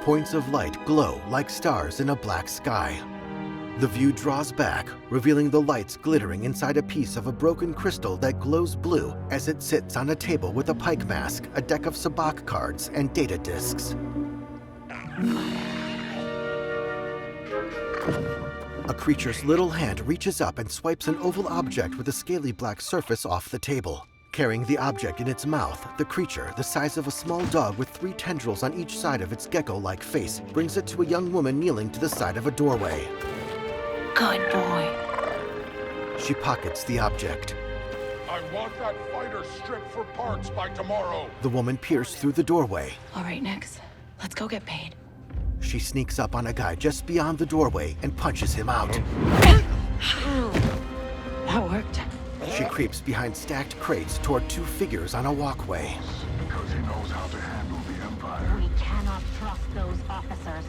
Points of light glow like stars in a black sky. The view draws back, revealing the lights glittering inside a piece of a broken crystal that glows blue as it sits on a table with a pike mask, a deck of sabacc cards, and data disks. A creature's little hand reaches up and swipes an oval object with a scaly black surface off the table. Carrying the object in its mouth, the creature, the size of a small dog with 3 tendrils on each side of its gecko-like face, brings it to a young woman kneeling to the side of a doorway. Good boy. She pockets the object. I want that fighter strip for parts by tomorrow. The woman peers through the doorway. All right, Nix. Let's go get paid. She sneaks up on a guy just beyond the doorway and punches him out. That worked. She creeps behind stacked crates toward 2 figures on a walkway. Because he knows how to handle the Empire. We cannot trust those officers.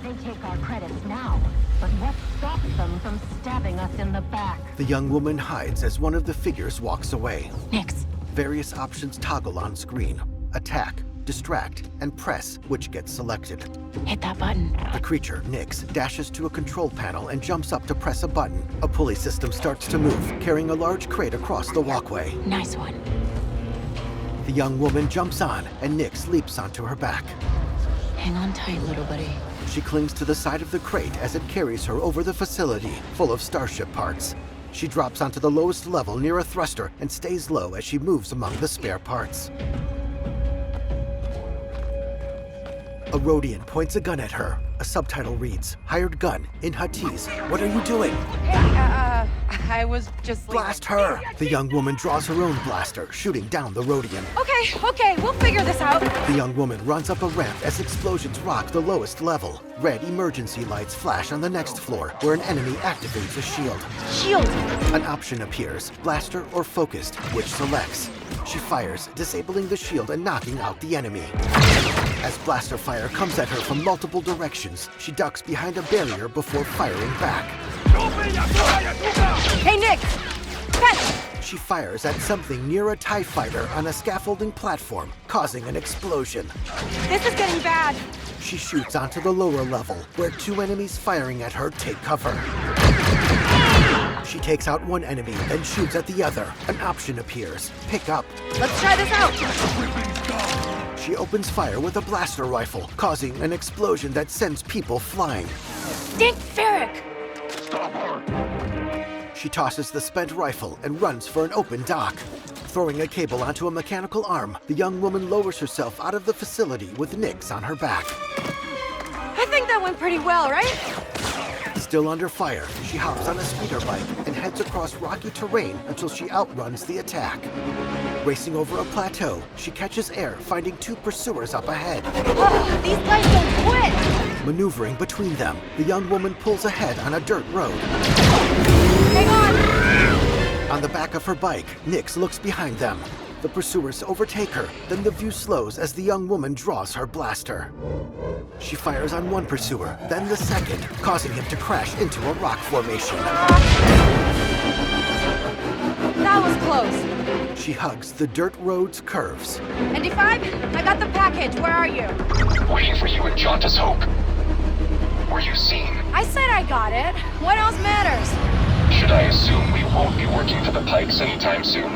They take our credits now, but what stops them from stabbing us in the back? The young woman hides as one of the figures walks away. Nix. Various options toggle on screen. Attack, distract, and press, which gets selected. Hit that button. The creature, Nix, dashes to a control panel and jumps up to press a button. A pulley system starts to move, carrying a large crate across the walkway. Nice one. The young woman jumps on, and Nix leaps onto her back. Hang on tight, little buddy. She clings to the side of the crate as it carries her over the facility, full of starship parts. She drops onto the lowest level near a thruster and stays low as she moves among the spare parts. A Rhodian points a gun at her. A subtitle reads, "Hired gun, in Huttese. What are you doing?" Hey, I was just like... Blast her! The young woman draws her own blaster, shooting down the Rhodian. Okay, we'll figure this out. The young woman runs up a ramp as explosions rock the lowest level. Red emergency lights flash on the next floor, where an enemy activates a shield. Shield! An option appears, blaster or focused, which selects. She fires, disabling the shield and knocking out the enemy. As blaster fire comes at her from multiple directions, she ducks behind a barrier before firing back. Hey, Nick! Catch! She fires at something near a TIE fighter on a scaffolding platform, causing an explosion. This is getting bad. She shoots onto the lower level, where 2 enemies firing at her take cover. She takes out one enemy, then shoots at the other. An option appears. Pick up. Let's try this out. She opens fire with a blaster rifle, causing an explosion that sends people flying. Dink Ferric! Stop her! She tosses the spent rifle and runs for an open dock. Throwing a cable onto a mechanical arm, the young woman lowers herself out of the facility with Nix on her back. I think that went pretty well, right? Still under fire, she hops on a speeder bike and heads across rocky terrain until she outruns the attack. Racing over a plateau, she catches air, finding 2 pursuers up ahead. These guys don't quit. Maneuvering between them, the young woman pulls ahead on a dirt road. Hang on! On the back of her bike, Nix looks behind them. The pursuers overtake her, then the view slows as the young woman draws her blaster. She fires on one pursuer, then the second, causing him to crash into a rock formation. That was close. She hugs the dirt road's curves. ND5, I got the package. Where are you? Waiting for you at Jaunta's Hope. Were you seen? I said I got it. What else matters? Should I assume we won't be working for the Pikes anytime soon?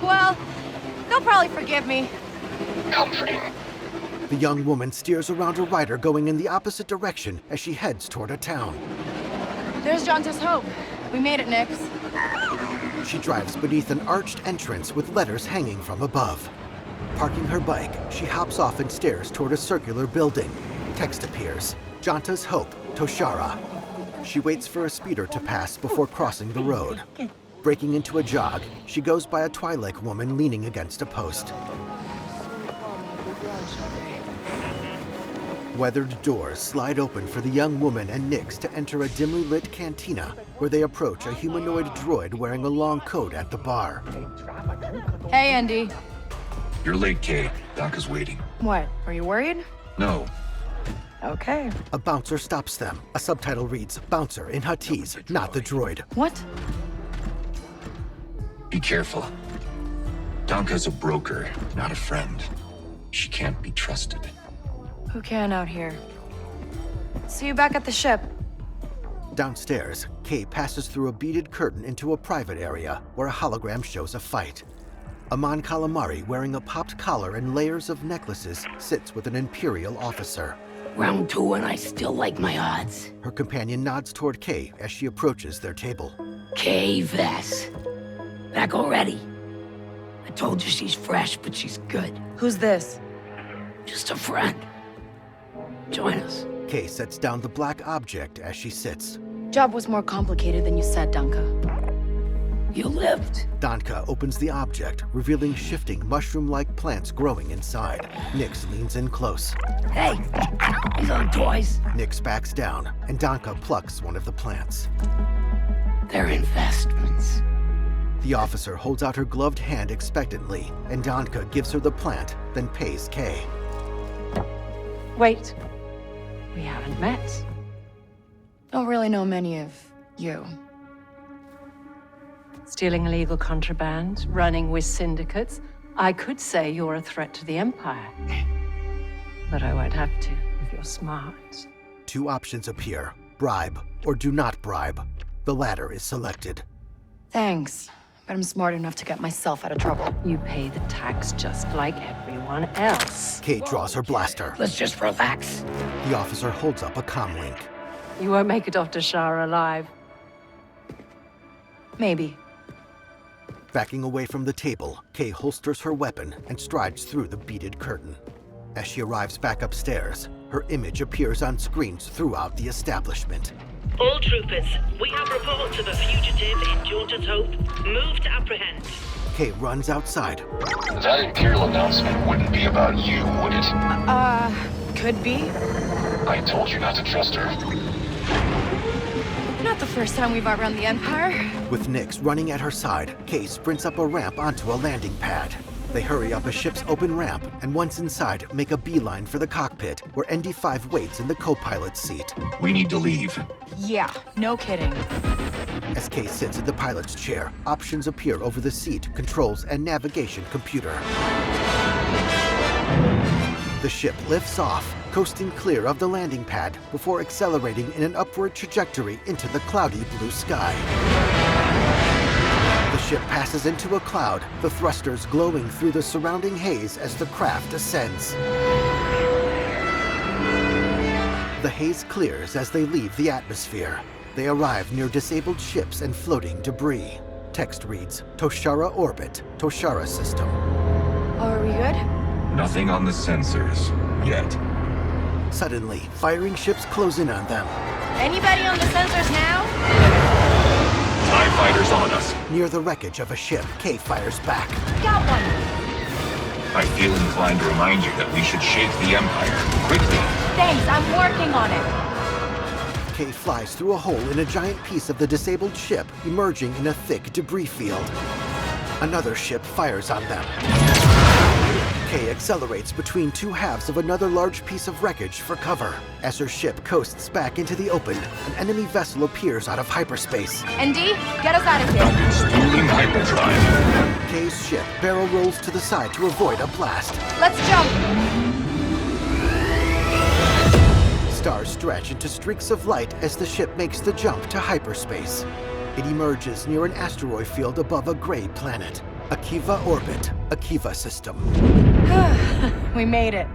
Well, they'll probably forgive me. Comforting. The young woman steers around a rider going in the opposite direction as she heads toward a town. There's Jaunta's Hope. We made it, Nix. She drives beneath an arched entrance with letters hanging from above. Parking her bike, she hops off and stares toward a circular building. Text appears, Jaunta's Hope, Toshara. She waits for a speeder to pass before crossing the road. Breaking into a jog, she goes by a Twi'lek woman leaning against a post. Weathered doors slide open for the young woman and Nix to enter a dimly lit cantina, where they approach a humanoid droid wearing a long coat at the bar. Hey, Andy. You're late, Kay. Donka's waiting. What? Are you worried? No. Okay. A bouncer stops them. A subtitle reads, "Bouncer" in Huttese, not the droid. What? Be careful. Donka's a broker, not a friend. She can't be trusted. Who can out here? See you back at the ship. Downstairs, Kay passes through a beaded curtain into a private area where a hologram shows a fight. Amon Calamari, wearing a popped collar and layers of necklaces, sits with an Imperial officer. Round 2 and I still like my odds. Her companion nods toward Kay as she approaches their table. VESS. Back already. I told you she's fresh, but she's good. Who's this? Just a friend. Join us. Kay sets down the black object as she sits. Job was more complicated than you said, Danka. You lived. Danka opens the object, revealing shifting mushroom-like plants growing inside. Nix leans in close. Hey, these aren't toys. Nix backs down, and Danka plucks one of the plants. They're investments. The officer holds out her gloved hand expectantly, and Danka gives her the plant, then pays Kay. Wait. We haven't met. Don't really know many of you. Stealing illegal contraband, running with syndicates. I could say you're a threat to the Empire. But I won't have to, if you're smart. 2 options appear: bribe or do not bribe. The latter is selected. Thanks, but I'm smart enough to get myself out of trouble. You pay the tax just like everyone else. Kay draws her blaster. Let's just relax. The officer holds up a comlink. You won't make it off to Shara alive. Maybe. Backing away from the table, Kay holsters her weapon and strides through the beaded curtain. As she arrives back upstairs, her image appears on screens throughout the establishment. All troopers, we have reports of a fugitive in Jaunta's Hope. Move to apprehend. Kay runs outside. That Imperial announcement wouldn't be about you, would it? Could be. I told you not to trust her. Not the first time we've outrun the Empire. With Nix running at her side, Kay sprints up a ramp onto a landing pad. They hurry up a ship's open ramp, and once inside, make a beeline for the cockpit, where ND5 waits in the co-pilot's seat. We need to leave. Yeah, no kidding. As Kay sits in the pilot's chair, options appear over the seat, controls, and navigation computer. The ship lifts off, coasting clear of the landing pad before accelerating in an upward trajectory into the cloudy blue sky. The ship passes into a cloud, the thrusters glowing through the surrounding haze as the craft ascends. The haze clears as they leave the atmosphere. They arrive near disabled ships and floating debris. Text reads, Toshara Orbit, Toshara System. Oh, are we good? Nothing on the sensors. Yet. Suddenly, firing ships close in on them. Anybody on the sensors now? TIE fighters on us. Near the wreckage of a ship, Kay fires back. Got one! I feel inclined to remind you that we should shake the Empire. Quickly. Thanks, I'm working on it. Kay flies through a hole in a giant piece of the disabled ship, emerging in a thick debris field. Another ship fires on them. Kay accelerates between 2 halves of another large piece of wreckage for cover. As her ship coasts back into the open, an enemy vessel appears out of hyperspace. ND, get us out of here. Duncan's dueling hyperdrive. Kay's ship barrel rolls to the side to avoid a blast. Let's jump! Stars stretch into streaks of light as the ship makes the jump to hyperspace. It emerges near an asteroid field above a gray planet. Akiva Orbit, Akiva System. We made it.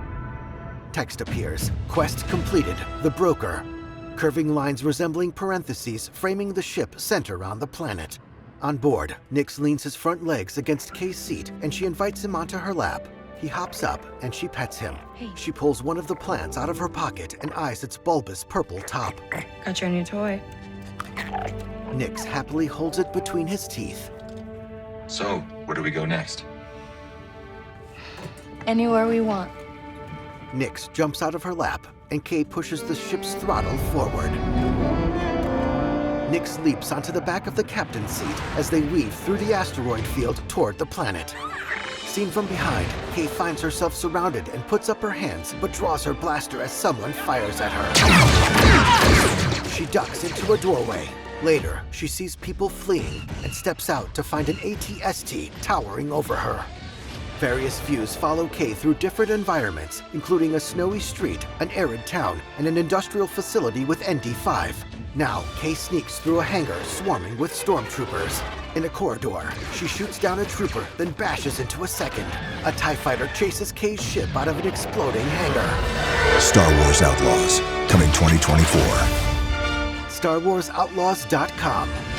Text appears. Quest completed. The Broker. Curving lines resembling parentheses framing the ship center on the planet. On board, Nix leans his front legs against Kay's seat and she invites him onto her lap. He hops up and she pets him. Hey. She pulls one of the plants out of her pocket and eyes its bulbous purple top. Got your new toy. Nix happily holds it between his teeth. So, where do we go next? Anywhere we want. Nix jumps out of her lap, and Kay pushes the ship's throttle forward. Nix leaps onto the back of the captain's seat as they weave through the asteroid field toward the planet. Seen from behind, Kay finds herself surrounded and puts up her hands, but draws her blaster as someone fires at her. She ducks into a doorway. Later, she sees people fleeing and steps out to find an AT-ST towering over her. Various views follow Kay through different environments, including a snowy street, an arid town, and an industrial facility with ND5. Now, Kay sneaks through a hangar swarming with stormtroopers. In a corridor, she shoots down a trooper, then bashes into a second. A TIE fighter chases Kay's ship out of an exploding hangar. Star Wars Outlaws, coming 2024. StarWarsOutlaws.com.